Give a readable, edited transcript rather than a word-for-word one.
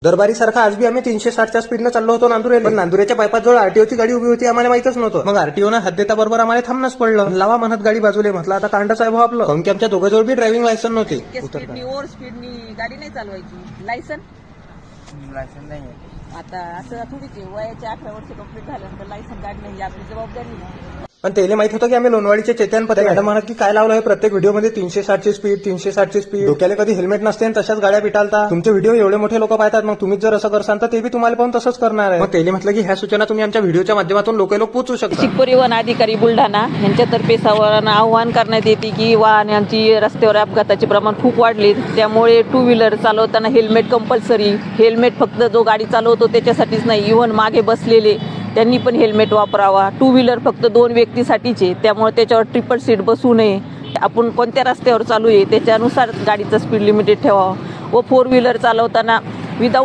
दरबारी सारखा आज बी आम्ही 360च्या स्पीडनं चाललो होतो नांदुरे. पण नांदुरेच्या पायपात जवळ आरटीओची गाडी उभी होती, आम्हाला माहितच नव्हतं. मग आरटीओनं हात देता बरोबर आम्हाला थांबणंच पडलं. लावा म्हणत गाडी बाजूले. म्हटलं आता कांडच आहे भाऊ आपलं, कारण की आमच्या दोघांजवळ बी ड्रायव्हिंग लायसन नव्हते. ओव्हर स्पीडनी गाडी नाही चालवायची. लायसन नाही. आता असं थोडीच वयाच्या 18 वर्ष कंप्लीट झाल्यानंतर लायसन काढणं ही आपली जबाबदारी नाही. पण त्याला माहित होतं की आम्ही लोणवाडीचे चेतन पते. मॅडम म्हणत की काय लावलं आहे प्रत्येक व्हिडिओमध्ये 360ची स्पीड 360ची स्पीड. डोक्याला कधी हेल्मेट नसते आणि तशाच गाड्या पिटालता. तुमचे व्हिडिओ एवढे मोठे लोक पाहतात, मग तुम्ही जर असं करसाल तर ते बी तुम्हाला पाहून तसंच करणार आहे. मग त्याला म्हटलं की ह्या सूचना तुम्ही आमच्या व्हिडिओच्या माध्यमातून लोक पोहोचू शकता. नाशिक परिवहन अधिकारी बुलढाणा यांच्यातर्फे सर्वांना आवाहन करण्यात येते की वाहनांची रस्त्यावर अपघाताचे प्रमाण खूप वाढले, त्यामुळे टू व्हीलर चालवताना हेल्मेट कंपल्सरी. हेल्मेट फक्त जो गाडी चालवतो त्याच्यासाठीच नाही, इव्हन मागे बसलेले त्यांनी पण हेल्मेट वापरावा. टू व्हीलर फक्त 2 व्यक्तीसाठीचे, त्यामुळे त्याच्यावर ट्रिपल सीट बसू नये. आपण कोणत्या रस्त्यावर चालू आहे त्याच्यानुसार गाडीचं स्पीड लिमिटेड ठेवावं. व 4 व्हीलर चालवताना विदाऊट